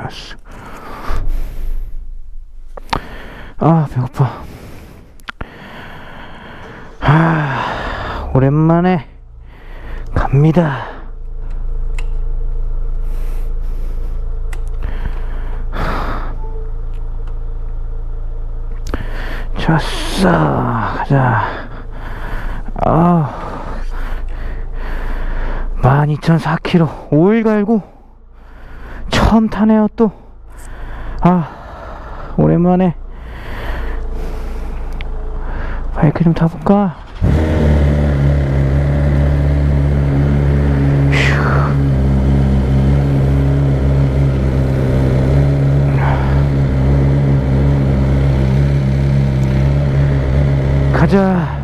알았어. 아, 배고파. 오랜만에 갑니다. 좋았어. 가자. 12,004km 5일 갈고 처음 타네요. 또 오랜만에 바이크 좀 타볼까? 가자.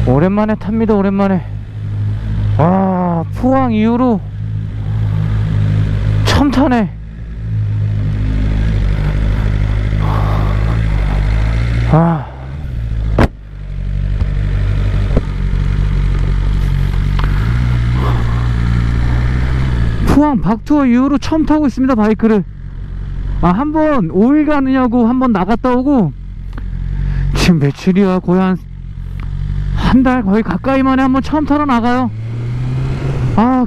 오랜만에 탑니다. 오랜만에. 포항 이후로 처음 타네. 포항 박투어 이후로 처음 타고 있습니다. 바이크를. 한번 5일 가느냐고 한번 나갔다 오고, 지금 며칠이야? 거의 한 달 거의 가까이 만에 한번 처음 타러 나가요.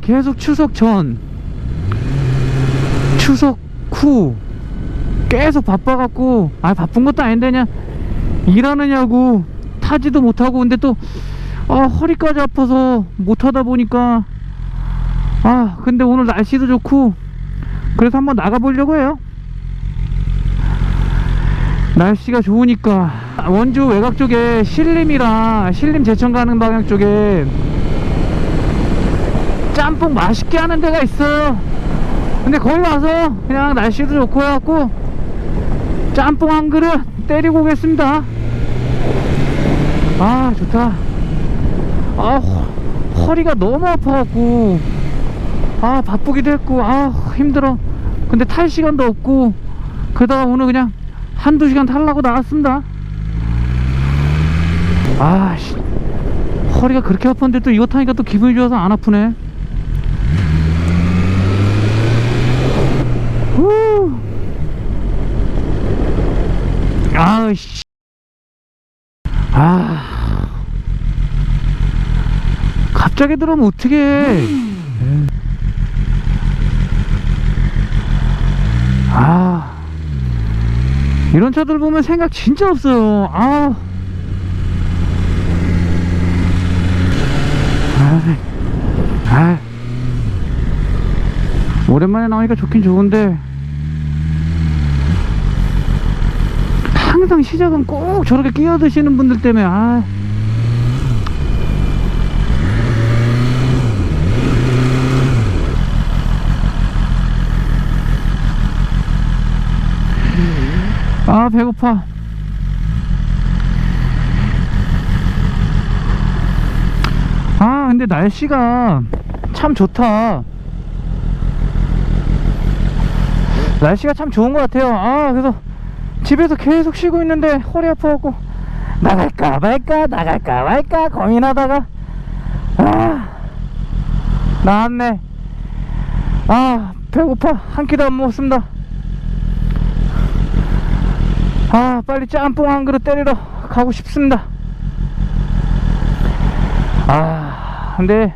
계속 추석 전, 추석 후 계속 바빠갖고, 바쁜 것도 아닌데 그냥 일하느냐고 타지도 못하고. 근데 또 허리까지 아파서 못하다 보니까, 근데 오늘 날씨도 좋고 그래서 한번 나가보려고 해요. 날씨가 좋으니까. 원주 외곽 쪽에 신림이랑 신림 제천 가는 방향 쪽에 짬뽕 맛있게 하는 데가 있어요. 근데 거기 가서 그냥 날씨도 좋고 해갖고 짬뽕 한 그릇 때리고 오겠습니다. 좋다. 허리가 너무 아파갖고 바쁘기도 했고 힘들어. 근데 탈 시간도 없고, 그러다가 오늘 그냥 한두 시간 타려고 나왔습니다. 허리가 그렇게 아팠는데 또 이거 타니까 또 기분이 좋아서 안 아프네. 갑자기 들어오면 어떡해. 이런 차들 보면 생각 진짜 없어요. 오랜만에 나오니까 좋긴 좋은데, 항상 시작은 꼭 저렇게 끼어드시는 분들 때문에 배고파. 근데 날씨가 참 좋다. 날씨가 참 좋은 것 같아요. 그래서 집에서 계속 쉬고 있는데 허리 아파갖고 나갈까 말까 고민하다가 나왔네. 배고파. 한 끼도 안 먹었습니다. 빨리 짬뽕 한 그릇 때리러 가고 싶습니다. 근데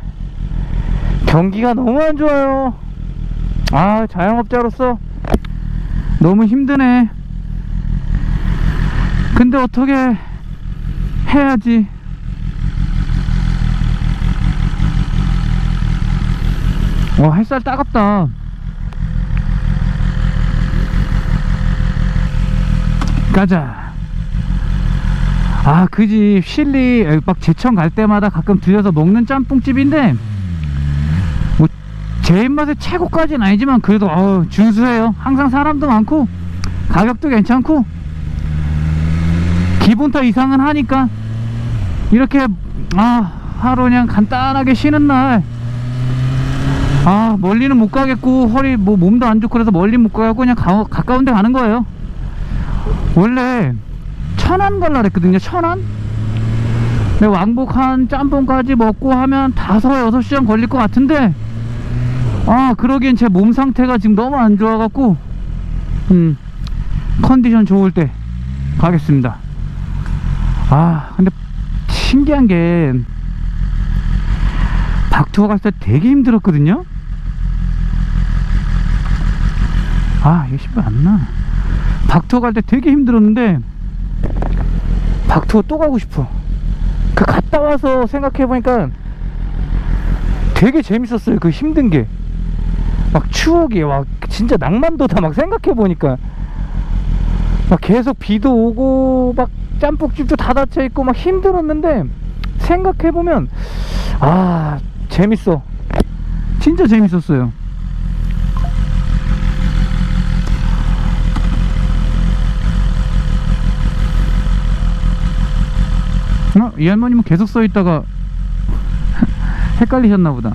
경기가 너무 안 좋아요. 자영업자로서 너무 힘드네. 근데 어떻게 해야지. 햇살 따갑다. 가자. 그 집 실리 막 제천 갈 때마다 가끔 들려서 먹는 짬뽕집인데, 뭐 제 입맛에 최고까지는 아니지만 그래도 준수해요. 항상 사람도 많고 가격도 괜찮고 기본타 이상은 하니까, 이렇게 하루 그냥 간단하게 쉬는 날, 멀리는 못 가겠고 허리 몸도 안 좋고 그래서 멀리 못 가고 그냥 가까운 데 가는 거예요. 원래 천안 갈라 그랬거든요. 천안? 근데 왕복한 짬뽕까지 먹고 하면 5-6시간 걸릴 것 같은데, 아 그러기엔 제 몸 상태가 지금 너무 안 좋아갖고 컨디션 좋을 때 가겠습니다. 아 근데 신기한 게 박투어 갔을 때 되게 힘들었거든요. 아 이게 신발 안 나. 박투어 갈 때 되게 힘들었는데 박투어 또 가고 싶어. 그 갔다 와서 생각해보니까 되게 재밌었어요. 그 힘든 게 막 추억이 막 진짜 낭만도다. 막 생각해보니까 막 계속 비도 오고 막 짬뽕집도 다 닫혀있고 막 힘들었는데, 생각해보면 아 재밌어. 진짜 재밌었어요. 이 할머님은 계속 써있다가 헷갈리셨나보다.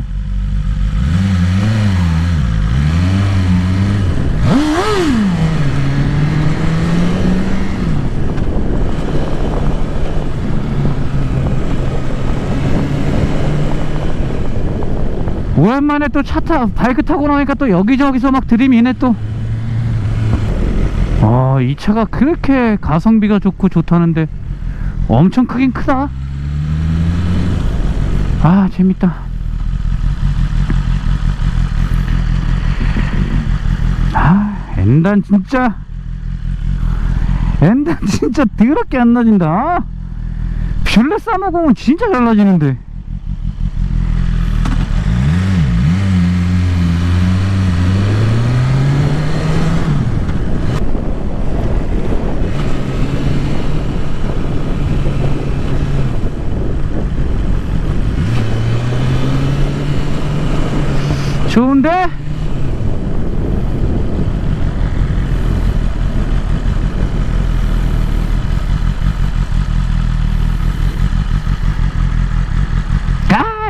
오랜만에 또 바이크 타고 나니까 또 여기저기서 막 들이미네 또. 이 차가 그렇게 가성비가 좋고 좋다는데 엄청 크긴 크다. 아 재밌다. 엔단 진짜 더럽게 안 나진다. 뷰레 싸먹으면 진짜 잘 나지는데. 좋은데?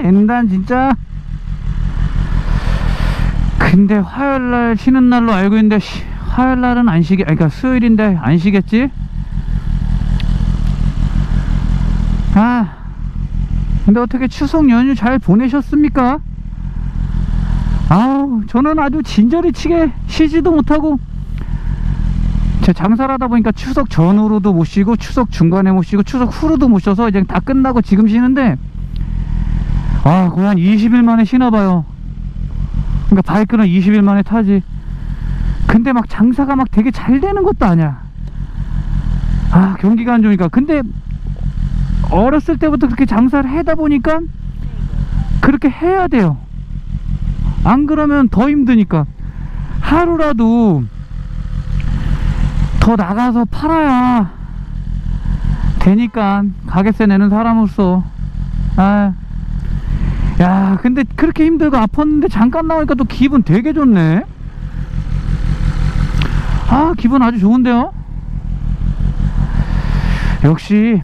엔단 진짜. 근데 화요일날 쉬는 날로 알고 있는데 화요일날은 안 쉬게, 그러니까 수요일인데 안 쉬겠지? 근데 어떻게 추석 연휴 잘 보내셨습니까? 저는 아주 진저리치게 쉬지도 못하고, 제 장사를 하다 보니까 추석 전후로도 못 쉬고 추석 중간에 못 쉬고 추석 후로도 못 쉬어서 이제 다 끝나고 지금 쉬는데, 거의 한 20일 만에 쉬나봐요. 그러니까 바이크는 20일 만에 타지. 근데 막 장사가 막 되게 잘 되는 것도 아니야. 경기가 안 좋으니까. 근데 어렸을 때부터 그렇게 장사를 하다 보니까 그렇게 해야 돼요. 안 그러면 더 힘드니까. 하루라도 더 나가서 팔아야 되니까, 가게세 내는 사람으로서. 야 근데 그렇게 힘들고 아팠는데 잠깐 나오니까 또 기분 되게 좋네. 기분 아주 좋은데요. 역시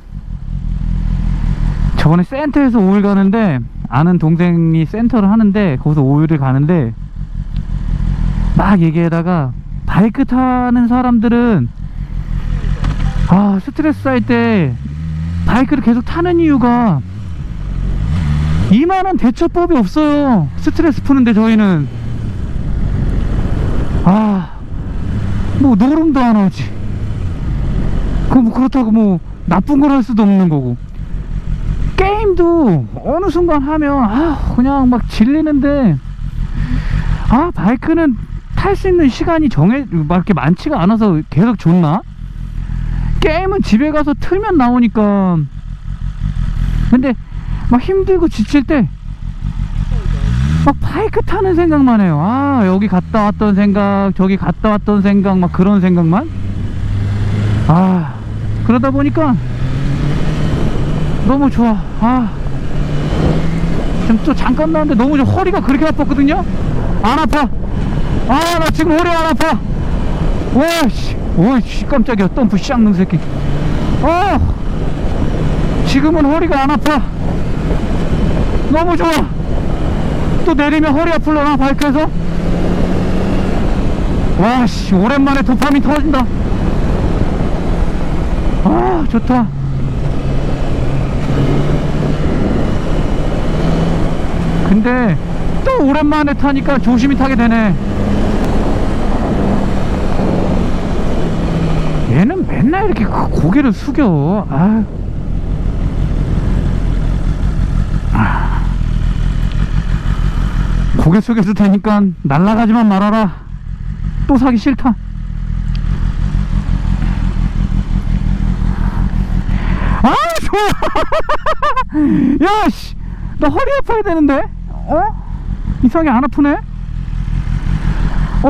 저번에 센터에서 5일 가는데, 아는 동생이 센터를 하는데 거기서 5일을 가는데 막 얘기하다가, 바이크 타는 사람들은 스트레스 할 때 바이크를 계속 타는 이유가 이만한 대처법이 없어요. 스트레스 푸는데 저희는 뭐 노름도 안 하지. 뭐 그렇다고 뭐 나쁜 걸 할 수도 없는 거고, 게임도 어느 순간 하면 그냥 막 질리는데, 바이크는 탈 수 있는 시간이 막 이렇게 많지가 않아서 계속 좋나? 게임은 집에 가서 틀면 나오니까. 근데 막 힘들고 지칠 때 막 바이크 타는 생각만 해요. 여기 갔다 왔던 생각, 저기 갔다 왔던 생각, 막 그런 생각만. 그러다 보니까 너무 좋아. 지금 또 잠깐 나왔는데 너무 좋아. 허리가 그렇게 아팠거든요. 안 아파. 나 지금 허리 안 아파. 오이씨 깜짝이야. 덤프 쌍놈 새끼. 지금은 허리가 안 아파. 너무 좋아. 또 내리면 허리 아플려나 바이크에서? 와씨 오랜만에 도파민 터진다. 좋다. 아픈데 또 오랜만에 타니까 조심히 타게 되네. 얘는 맨날 이렇게 고개를 숙여. 고개 숙여도 되니까 날아가지만 말아라. 또 사기 싫다. 좋아. 야씨, 나 허리 아파야 되는데. 이상하게 안 아프네.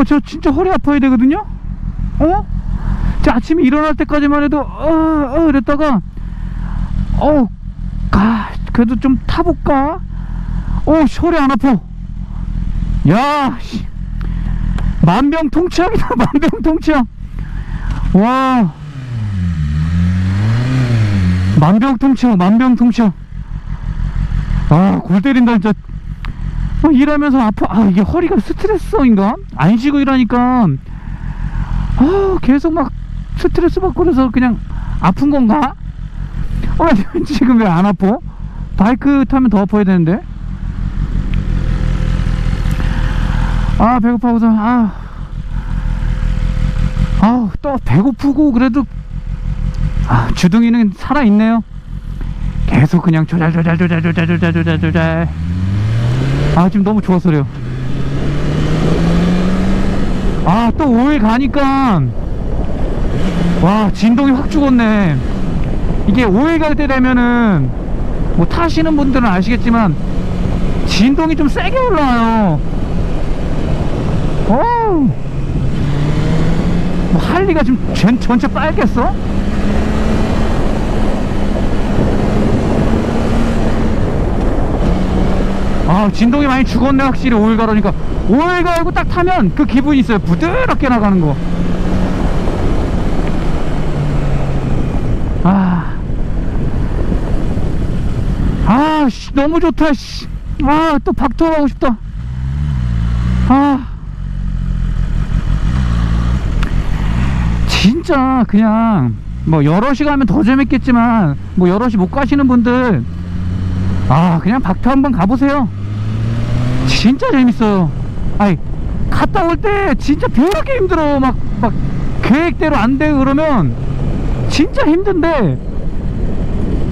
저 진짜 허리 아파야 되거든요. 저 아침에 일어날 때까지만 해도 이랬다가 그래도 좀 타볼까? 허리 안 아파. 야, 씨, 만병통치약이다. 만병통치약. 와, 만병통치약. 골 때린다 진짜. 일하면서 아파. 이게 허리가 스트레스인가? 안 쉬고 일하니까 계속 막 스트레스 받고 그래서 그냥 아픈 건가? 지금 왜 안 아파? 바이크 타면 더 아파야 되는데. 배고파서 또 배고프고 그래도 주둥이는 살아있네요. 계속 그냥 조잘. 지금 너무 좋아서 그래요. 또 5일 가니까 와, 진동이 확 죽었네. 이게 5일 갈 때 되면은 뭐 타시는 분들은 아시겠지만 진동이 좀 세게 올라와요. 뭐 할리가 지금 전체 빨겠어? 진동이 많이 죽었네. 확실히 5일 가라니까. 5일 가고 딱 타면 그 기분이 있어요. 부드럽게 나가는 거. 씨, 너무 좋다. 씨. 또 박토 하고 싶다. 진짜 그냥 뭐 여럿이 가면 더 재밌겠지만 뭐 여럿이 못 가시는 분들 그냥 박토 한번 가보세요. 진짜 재밌어요. 갔다 올 때 진짜 더럽게 힘들어. 막 계획대로 안 되고 그러면 진짜 힘든데,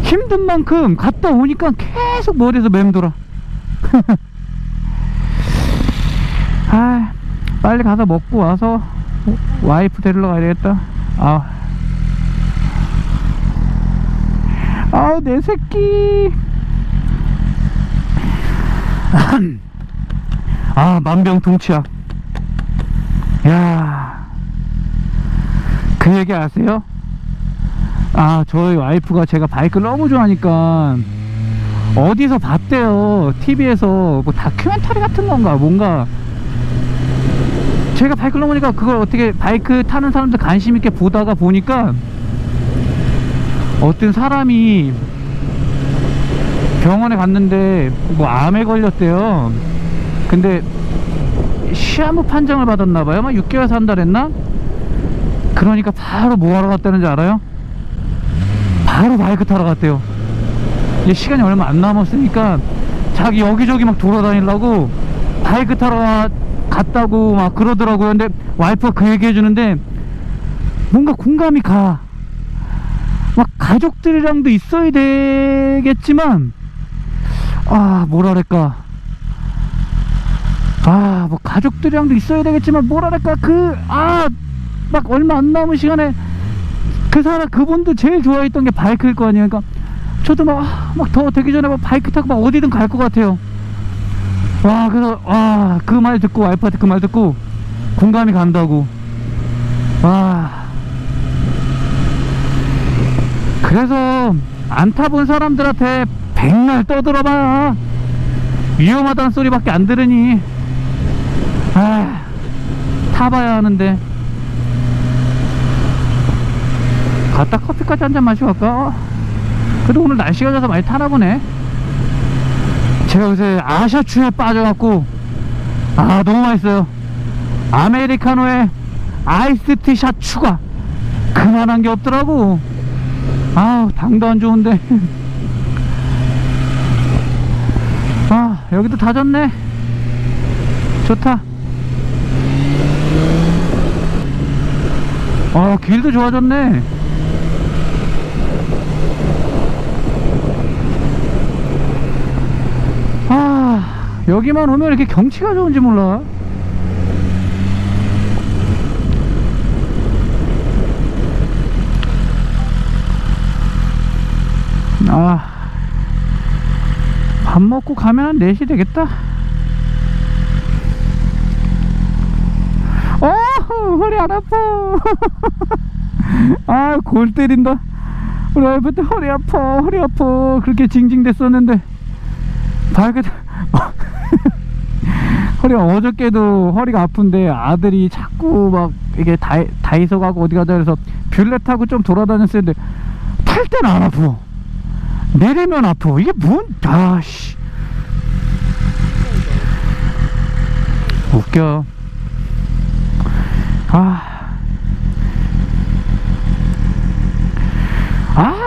힘든 만큼 갔다 오니까 계속 머리에서 맴돌아. 빨리 가서 먹고 와서 와이프 데리러 가야 되겠다. 내 새끼. 만병통치약. 야, 그 얘기 아세요? 저희 와이프가 제가 바이크를 너무 좋아하니까 어디서 봤대요. TV에서 뭐 다큐멘터리 같은 건가 뭔가. 제가 바이크를 너무 보니까 그걸 어떻게 바이크 타는 사람들 관심 있게 보다가 보니까 어떤 사람이 병원에 갔는데 뭐 암에 걸렸대요. 근데 시아무 판정을 받았나봐요. 막 6개월 산다 그랬나? 그러니까 바로 뭐 하러 갔다는지 알아요? 바로 바이크 타러 갔대요. 이제 시간이 얼마 안 남았으니까 자기 여기저기 막 돌아다니려고 바이크 타러 갔다고 막 그러더라고요. 근데 와이프가 그 얘기 해주는데 뭔가 공감이 가. 막 가족들이랑도 있어야 되겠지만 뭐랄까, 뭐 가족들이랑도 있어야 되겠지만 뭐랄까, 막 얼마 안 남은 시간에 그분도 제일 좋아했던 게 바이크일 거 아니에요. 그러니까 저도 막 더 되기 전에 막 바이크 타고 막 어디든 갈 것 같아요. 그래서 그 말 듣고, 와이프한테 그 말 듣고 공감이 간다고. 그래서 안 타본 사람들한테 백날 떠들어봐. 위험하다는 소리밖에 안 들으니 타봐야 하는데. 갔다 커피까지 한잔 마시고 갈까? 그래도 오늘 날씨가 좋아서 많이 타나 보네. 제가 요새 아샤추에 빠져갖고 너무 맛있어요. 아메리카노에 아이스티 샷 추가. 그만한 게 없더라고. 당도 안 좋은데. 아, 여기도 다 졌네. 좋다. 길도 좋아졌네. 여기만 오면 이렇게 경치가 좋은지 몰라. 밥 먹고 가면 한 4시 되겠다. 허리 안 아파. 골 때린다. 우리 와이프한테 허리 아파, 허리 아파. 그렇게 징징댔었는데 밝게 허리가 어저께도 허리가 아픈데 아들이 자꾸 막 이게 다이소 가고 어디 가자 그래서 뷰레 타고 좀 돌아다녔었는데 탈 때는 안 아파. 내리면 아파. 이게 아씨. 웃겨.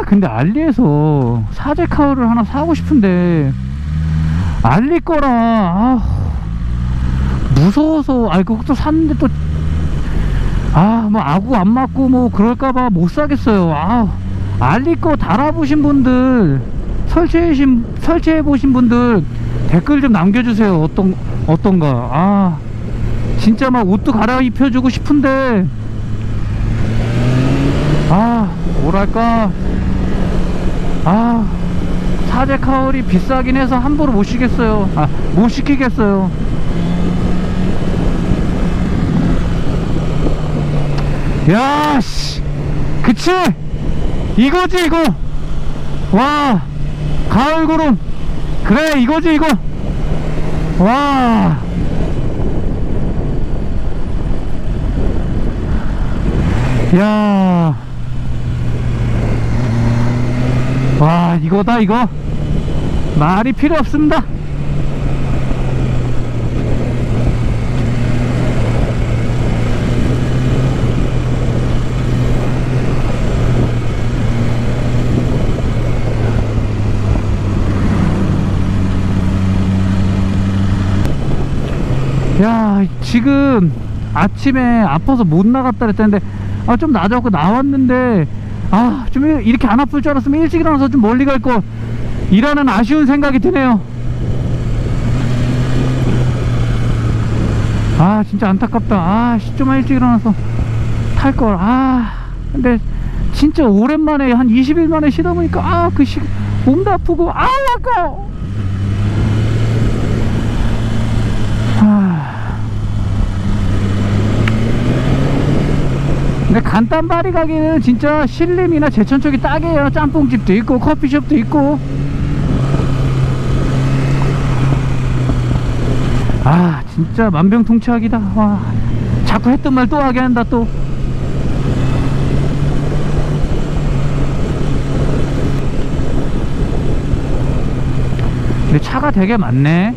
근데 알리에서 사제 카우를 하나 사고 싶은데 알리 거라 무서워서 그것도 샀는데 또 뭐 아구 안 맞고 뭐 그럴까봐 못 사겠어요. 알리 거 달아보신 분들, 설치해 보신 분들 댓글 좀 남겨주세요. 어떤가. 진짜 막 옷도 갈아입혀주고 싶은데 뭐랄까, 사제 카울이 비싸긴 해서 함부로 못 시겠어요. 못 시키겠어요. 야씨, 그치? 이거지 이거. 와, 가을구름. 그래, 이거지 이거. 와, 야, 와, 이거다 이거. 말이 필요 없습니다. 야, 지금 아침에 아파서 못 나갔다 그랬는데 좀 낮아갖고 나왔는데 좀 이렇게 안 아플 줄 알았으면 일찍 일어나서 좀 멀리 갈 거 이라는 아쉬운 생각이 드네요. 진짜 안타깝다. 좀만 일찍 일어나서 탈걸. 근데 진짜 오랜만에 한 20일 만에 쉬다 보니까 몸도 아프고 아까워. 근데 간단바리 가기는 진짜 신림이나 제천 쪽이 딱이에요. 짬뽕집도 있고 커피숍도 있고. 진짜 만병통치약이다. 와, 자꾸 했던 말 또 하게 한다 또. 근데 차가 되게 많네.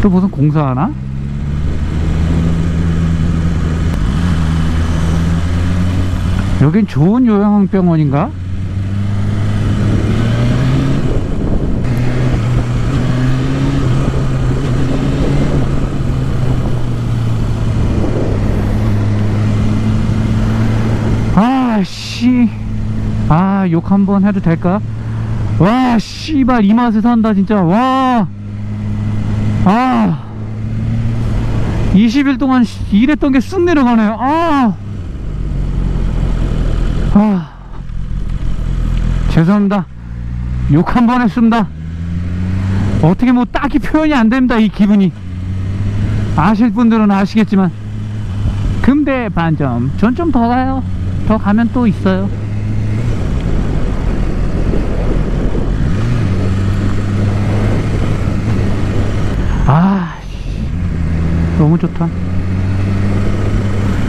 또 무슨 공사하나? 여긴 좋은 요양병원인가? 욕 한번 해도 될까? 와, 씨발, 이 맛에 산다 진짜. 와, 20일 동안 일했던 게 쑥 내려가네요. 죄송합니다. 욕 한 번 했습니다. 어떻게 뭐 딱히 표현이 안 됩니다. 이 기분이. 아실 분들은 아시겠지만 금대 반점. 전 좀 더 가요. 더 가면 또 있어요. 너무 좋다.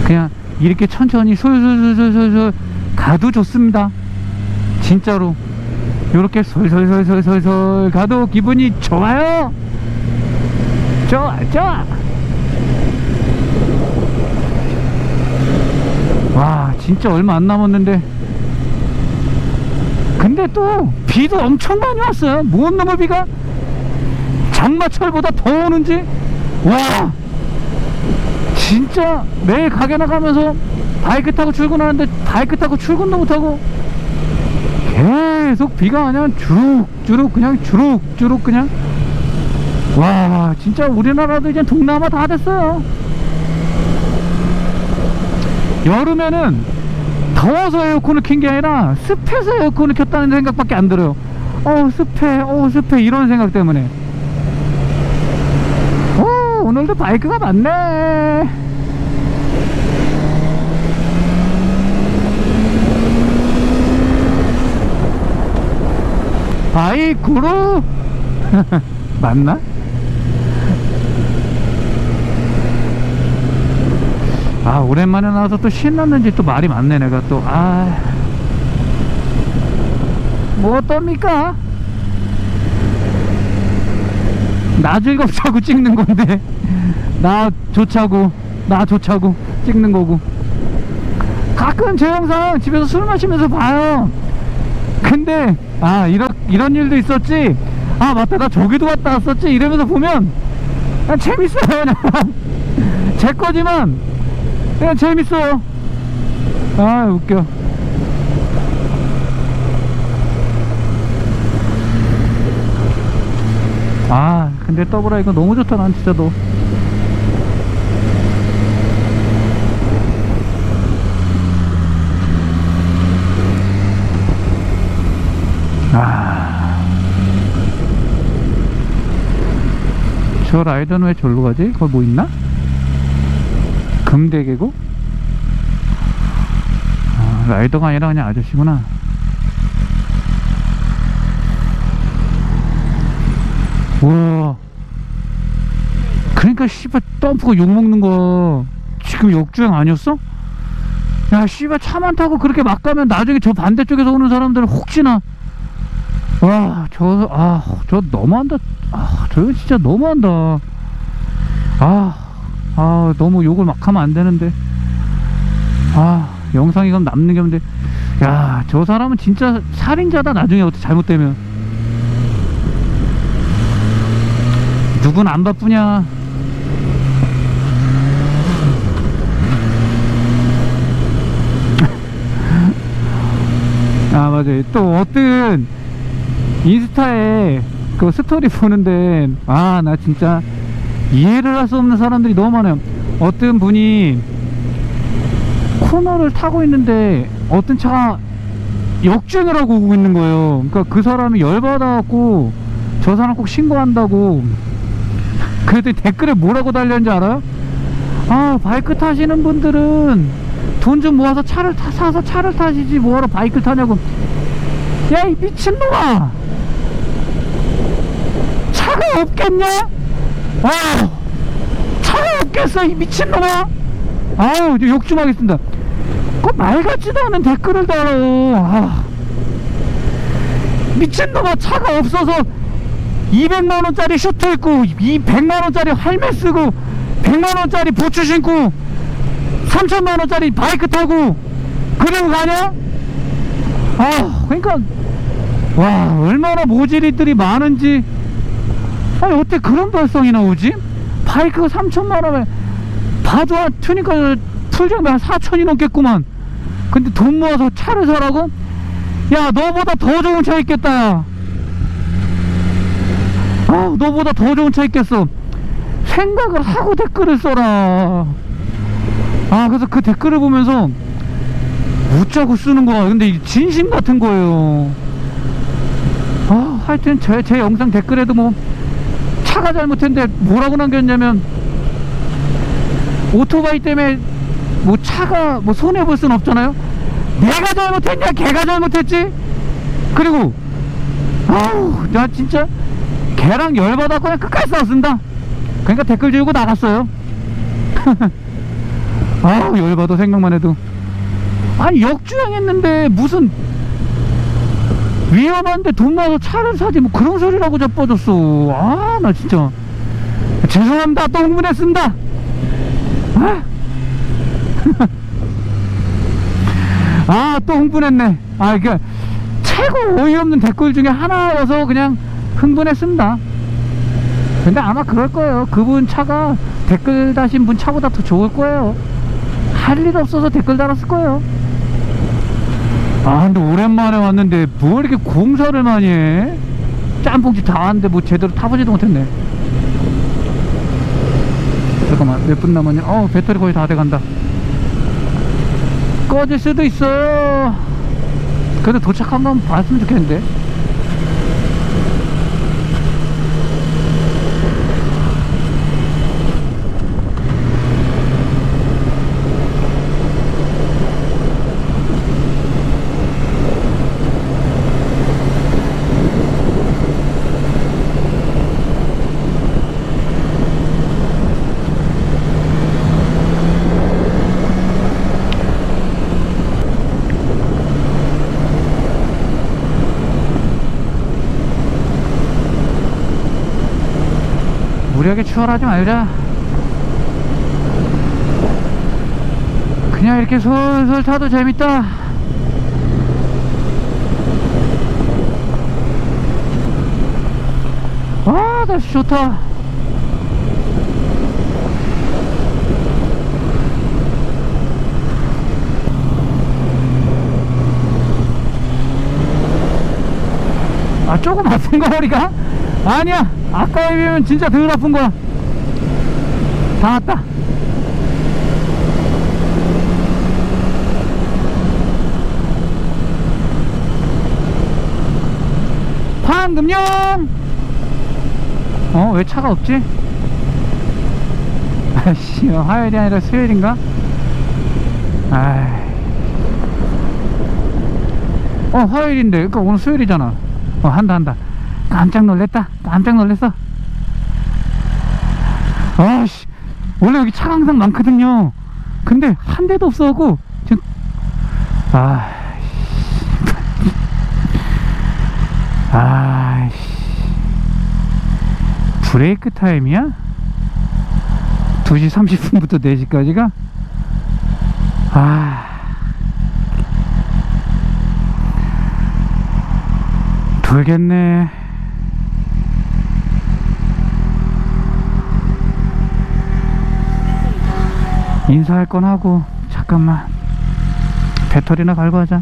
그냥 이렇게 천천히 솔솔솔솔솔 가도 좋습니다. 진짜로 이렇게 솔솔솔솔솔 가도 기분이 좋아요. 좋아. 와, 진짜 얼마 안 남았는데 근데 또 비도 엄청 많이 왔어요. 뭔 놈의 비가 장마철보다 더 오는지. 와 진짜 매일 가게 나가면서 바이크 타고 출근하는데 바이크 타고 출근도 못하고 계속 비가 그냥 주룩주룩 그냥 주룩주룩 그냥. 와 진짜 우리나라도 이제 동남아 다 됐어요. 여름에는 더워서 에어컨을 킨 게 아니라 습해서 에어컨을 켰다는 생각밖에 안 들어요. 습해 이런 생각 때문에. 오늘도 바이크가 많네. 바이크로 맞나? 오랜만에 나와서 또 신났는지 또 말이 많네. 내가 또 뭐 어떻습니까? 나 즐겁자고 찍는 건데 나 좋자고 찍는 거고. 가끔 제 영상 집에서 술 마시면서 봐요. 근데 이런 일도 있었지, 맞다 나 저기도 갔다 왔었지 이러면서 보면 그냥 재밌어요. 그냥 제 거지만 그냥 재밌어요. 웃겨. 근데 더블아 이거 너무 좋다. 난 진짜 너 저 라이더는 왜 절로 가지? 거기 뭐 있나? 금대계곡? 라이더가 아니라 그냥 아저씨구나. 우와 그러니까 씨발 덤프가 욕먹는 거 지금 역주행 아니었어? 야 씨발 차만 타고 그렇게 막 가면 나중에 저 반대쪽에서 오는 사람들은 혹시나 저 너무한다. 저거 진짜 너무한다. 너무 욕을 막 하면 안 되는데. 영상이 그럼 남는 게 없는데. 야 저 사람은 진짜 살인자다. 나중에 어떻게 잘못되면. 누군 안 바쁘냐. 맞아요. 또 어떤 인스타에 그 스토리 보는데 나 진짜 이해를 할 수 없는 사람들이 너무 많아요. 어떤 분이 코너를 타고 있는데 어떤 차가 역주행을 하고 오고 있는 거예요. 그러니까 그 사람이 열받아갖고 저 사람 꼭 신고한다고. 그랬더니 댓글에 뭐라고 달렸는지 알아요? 바이크 타시는 분들은 돈 좀 모아서 사서 차를 타시지 뭐하러 바이크를 타냐고. 야 이 미친놈아, 차가 없겠냐? 차가 없겠어 이 미친놈아. 욕 좀 하겠습니다. 그 말 같지도 않은 댓글을 달아요. 미친놈아, 차가 없어서 200만원짜리 슈트 입고 100만원짜리 할매 쓰고 100만원짜리 부츠 신고 3천만원짜리 바이크 타고 그러고 가냐? 그러니까 얼마나 모질이들이 많은지. 어떻게 그런 발성이 나오지? 바이크가 3천만원에 봐도 튜닝까지 풀장비 한 4천이 넘겠구만. 근데 돈 모아서 차를 사라고? 야 너보다 더 좋은 차 있겠다. 야 너보다 더 좋은 차 있겠어. 생각을 하고 댓글을 써라. 그래서 그 댓글을 보면서 웃자고 쓰는 거야. 근데 진심 같은 거예요. 하여튼 제 영상 댓글에도 뭐 차가 잘못했는데 뭐라고 남겼냐면, 오토바이 때문에 뭐 차가 뭐 손해볼 순 없잖아요. 내가 잘못했냐 걔가 잘못했지. 그리고 나 진짜 걔랑 열받아 그냥 끝까지 싸웠습니다. 그러니까 댓글 지우고 나갔어요. 열받아 생각만 해도. 역주행했는데 무슨 위험한데 돈 나서 차를 사지 뭐 그런 소리라고 자빠졌어. 나 진짜 죄송합니다. 또 흥분했습니다. 또 흥분했네. 그러니까 최고 어이없는 댓글 중에 하나여서 그냥 흥분했습니다. 근데 아마 그럴 거예요. 그분 차가 댓글 다신 분 차보다 더 좋을 거예요. 할 일 없어서 댓글 달았을 거예요. 아 근데 오랜만에 왔는데 뭐 이렇게 공사를 많이 해? 짬뽕집 다 왔는데 뭐 제대로 타보지도 못했네. 잠깐만 몇 분 남았냐. 배터리 거의 다 돼간다. 꺼질 수도 있어. 그래도 도착한 건 봤으면 좋겠는데. 무리하게 추월하지 말자. 그냥 이렇게 솔솔 타도 재밌다. 아 날씨 좋다. 아 조금 아픈가 허리가? 아니야 아까에 비하면 진짜 덜 아픈 거야. 다 왔다. 황금용. 왜 차가 없지? 아이씨 화요일이 아니라 수요일인가? 화요일인데 그러니까 오늘 수요일이잖아. 한다 깜짝 놀랬다. 깜짝 놀랬어. 아씨 원래 여기 차가 항상 많거든요. 근데 한 대도 없어갖고 지금 아이씨 브레이크 타임이야? 2시 30분부터 4시까지가? 돌겠네. 인사할 건 하고 잠깐만 배터리나 갈고 하자.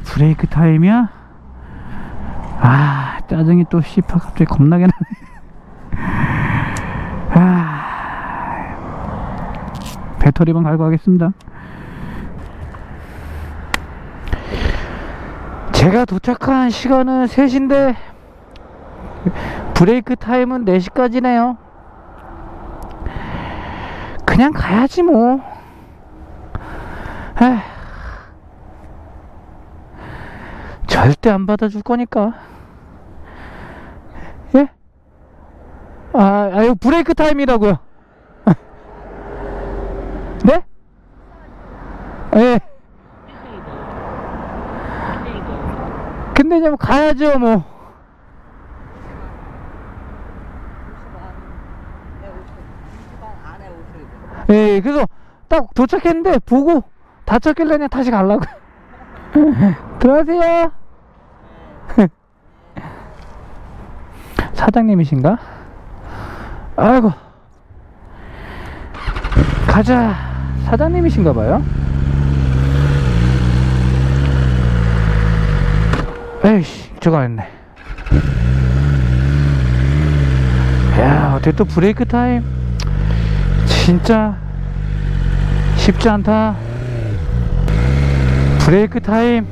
브레이크 타임이야? 짜증이 또 씨파 갑자기 겁나게 나네. 배터리만 갈고 하겠습니다. 제가 도착한 시간은 3시인데 브레이크 타임은 4시까지네요 그냥 가야지 뭐. 절대 안 받아줄 거니까. 예? 이거 브레이크 타임이라고요. 네? 예. 근데 이제 뭐 가야죠 뭐. 예, 그래서 딱 도착했는데 보고 다쳤길래 그냥 다시 가려고. 들어가세요. 사장님이신가? 아이고 가자. 사장님이신가봐요. 에이씨 저거 했네. 야 어떻게 또 브레이크 타임 진짜 쉽지 않다. 브레이크 타임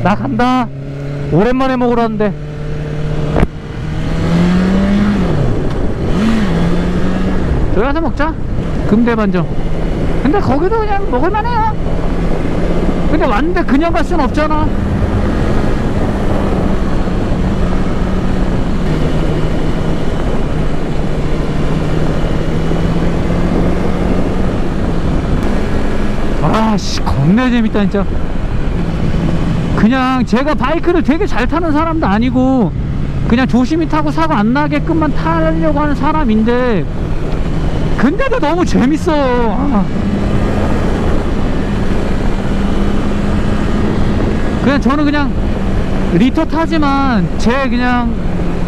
나 간다. 오랜만에 먹으라는데. 들어가서 먹자. 금대반점. 근데 거기도 그냥 먹을만해요. 근데 왔는데 그냥 갈 수는 없잖아. 아씨 겁나 재밌다 진짜. 그냥 제가 바이크를 되게 잘 타는 사람도 아니고 그냥 조심히 타고 사고 안 나게끔만 타려고 하는 사람인데 근데도 너무 재밌어. 그냥 저는 그냥 리터 타지만 제 그냥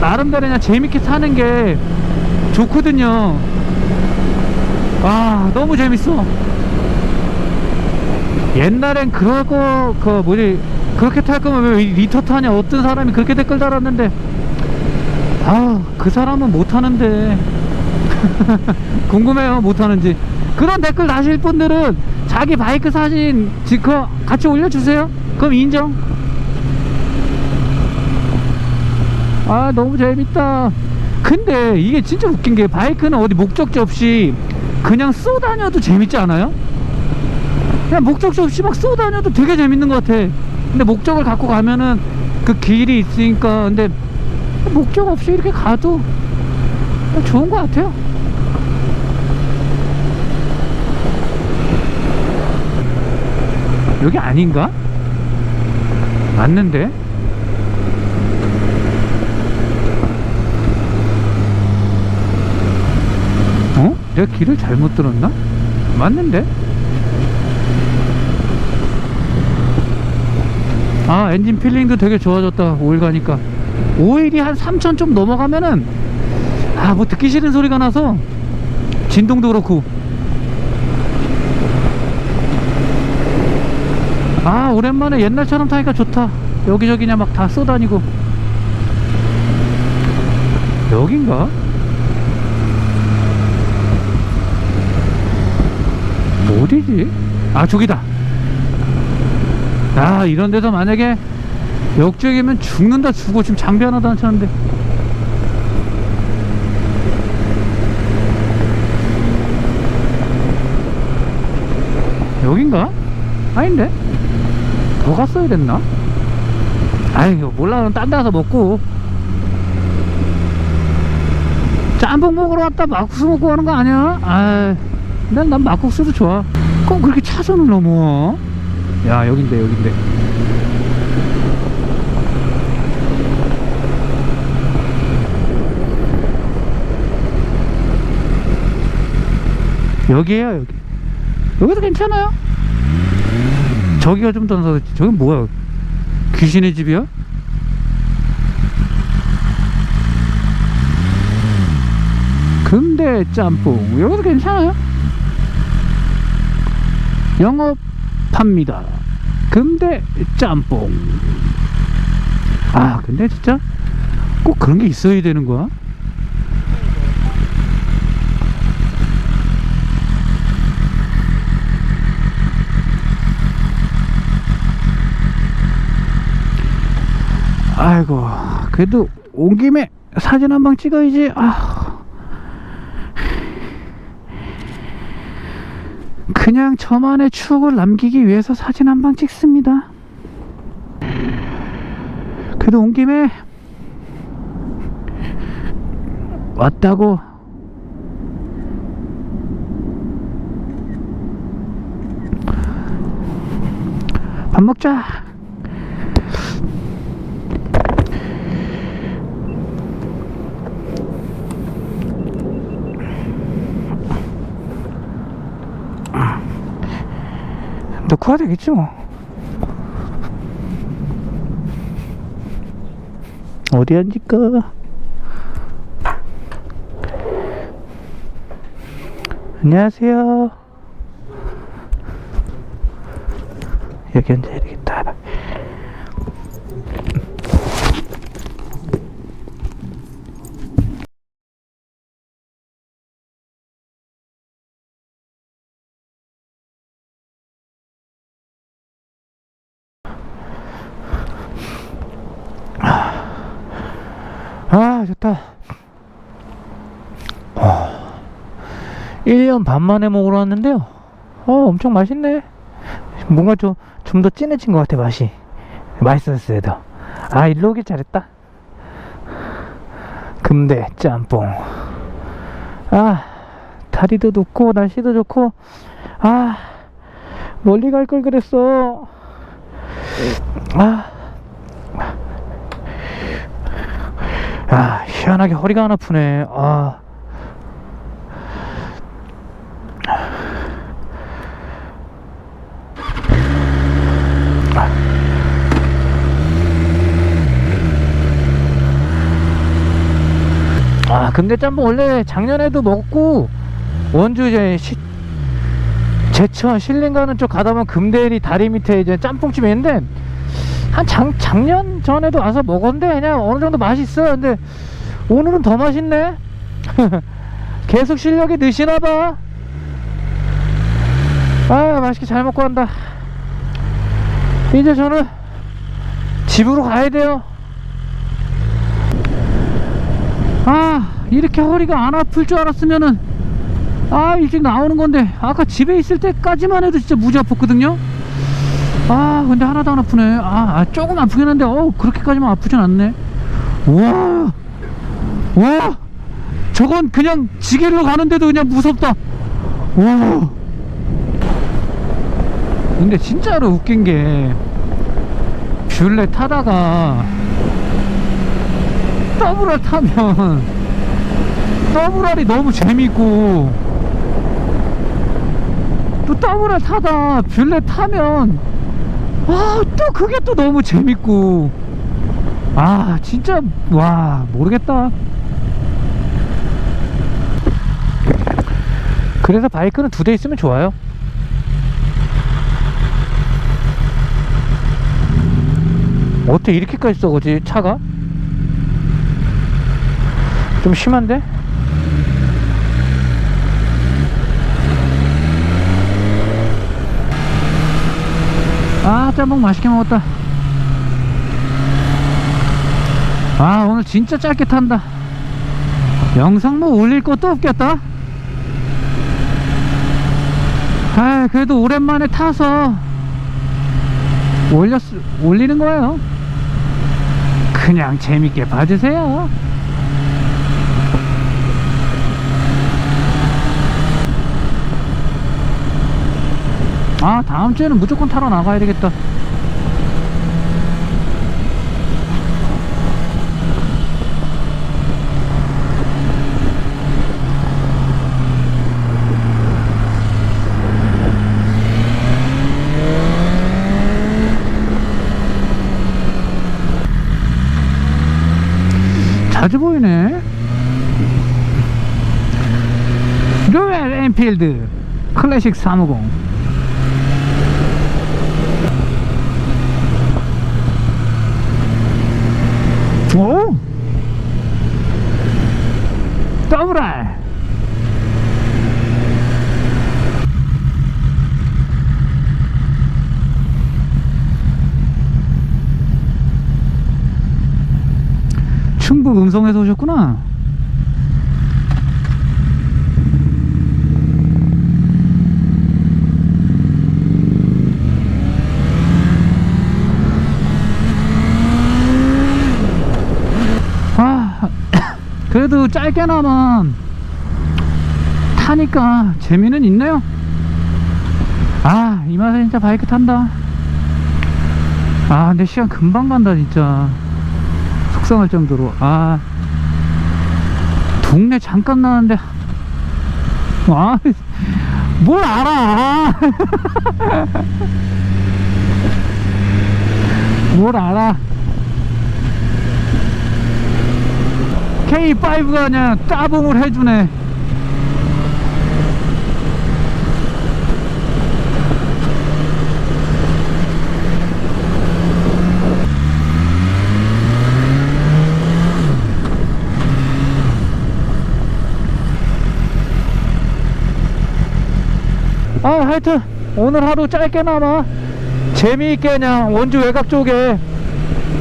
나름대로 그냥 재밌게 타는 게 좋거든요. 아, 너무 재밌어. 옛날엔 그럴 거, 그렇게 탈 거면 왜 리터 타냐, 어떤 사람이 그렇게 댓글 달았는데, 아, 그 사람은 못 타는데. 궁금해요, 못 타는지. 그런 댓글 다실 분들은 자기 바이크 사진 그거 같이 올려주세요. 그럼 인정. 아, 너무 재밌다. 근데 이게 진짜 웃긴 게, 바이크는 어디 목적지 없이 그냥 쏘다녀도 재밌지 않아요? 그냥 목적지 없이 막 쏘다녀도 되게 재밌는 것 같아. 근데 목적을 갖고 가면은 그 길이 있으니까. 근데 목적 없이 이렇게 가도 좋은 것 같아요. 여기 아닌가? 맞는데? 어? 내가 길을 잘못 들었나? 맞는데? 아, 엔진 필링도 되게 좋아졌다. 오일 가니까. 오일이 한 3000 좀 넘어가면은 아, 뭐 듣기 싫은 소리가 나서, 진동도 그렇고. 아, 오랜만에 옛날처럼 타니까 좋다. 여기저기 그냥 막 다 쏘다니고. 여긴가? 어디지? 아, 저기다. 아, 이런 데서 만약에 역주행이면 죽는다. 죽어. 지금 장비 하나도 안 찼는데. 여긴가? 아닌데? 더 갔어야 됐나? 아이고, 몰라. 그럼 딴 데 가서 먹고. 짬뽕 먹으러 왔다 막국수 먹고 가는 거 아니야? 아, 난 막국수도 좋아. 꼭 그렇게 차선을 넘어. 야, 여긴데, 여긴데. 여기에요, 여기. 여기도 괜찮아요. 저기가 좀 더 나서지. 저기 뭐야? 귀신의 집이야? 금대 짬뽕. 여기도 괜찮아요. 영업합니다. 금대 짬뽕. 아, 근데 진짜 꼭 그런 게 있어야 되는 거야? 아이고, 그래도 온 김에 사진 한 방 찍어야지. 아, 그냥 저만의 추억을 남기기 위해서 사진 한 방 찍습니다. 그래도 온 김에 왔다고. 밥 먹자. 넣고 와야 되겠지 뭐. 어디 앉을까? 안녕하세요. 여기 앉아야 되겠다. 아, 좋다. 1년 반 만에 먹으러 왔는데요. 엄청 맛있네. 뭔가 좀 더 진해진 것 같아, 맛이. 맛있었어요, 더. 아, 일로 오길 잘했다. 금대 짬뽕. 아, 다리도 높고, 날씨도 좋고. 아, 멀리 갈 걸 그랬어. 희한하게 허리가 안 아프네. 금대 짬뽕 원래 작년에도 먹고, 원주 이제 제천 신림 가는 쪽 가다 보면 금대리 다리 밑에 이제 짬뽕집이 있는데, 한 작년 전에도 와서 먹었는데 그냥 어느 정도 맛있어요. 근데 오늘은 더 맛있네. 계속 실력이 느시나봐. 아, 맛있게 잘 먹고 간다. 이제 저는 집으로 가야 돼요. 아, 이렇게 허리가 안 아플 줄 알았으면은 일찍 나오는 건데, 아까 집에 있을 때까지만 해도 진짜 무지 아팠거든요. 근데 하나도 안 아프네. 조금 아프긴 한데 그렇게까지만 아프진 않네. 와, 저건 그냥 지게로 가는데도 그냥 무섭다. 와, 근데 진짜로 웃긴 게, 뷰레 타다가 더블R 타면 더블R이 너무 재밌고, 또 더블R 타다 뷰레 타면 또 그게 또 너무 재밌고, 진짜 모르겠다. 그래서 바이크는 2대 있으면 좋아요. 어떻게 이렇게까지 썩어지 차가? 좀 심한데? 짬뽕 맛있게 먹었다. 오늘 진짜 짧게 탄다. 영상 뭐 올릴 것도 없겠다. 그래도 오랜만에 타서 올리는 거예요. 그냥 재밌게 봐주세요. 다음 주에는 무조건 타러 나가야 되겠다. 자주 보이네. 로얄 엔필드 클래식 350. 오! 더블R! 충북 음성에서 오셨구나. 그래도 짧게나마 타니까 재미는 있네요. 이 맛에 진짜 바이크 탄다. 근데 시간 금방 간다 진짜. 속상할 정도로. 동네 잠깐 나왔는데 뭘 알아. 뭘 알아. K5가 그냥 따봉을 해주네. 하여튼 오늘 하루 짧게나마 재미있게 그냥 원주 외곽 쪽에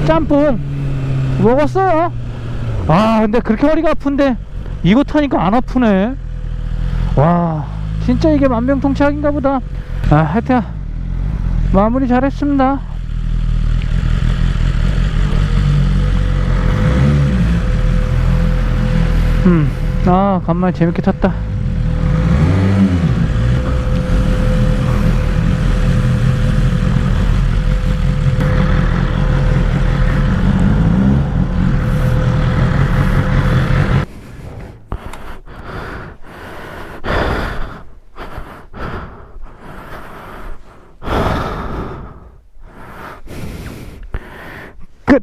짬뽕 먹었어요. 근데 그렇게 허리가 아픈데 이거 타니까 안 아프네. 와, 진짜 이게 만병통치약인가 보다. 하여튼 마무리 잘했습니다. 간만에 재밌게 탔다. 끝.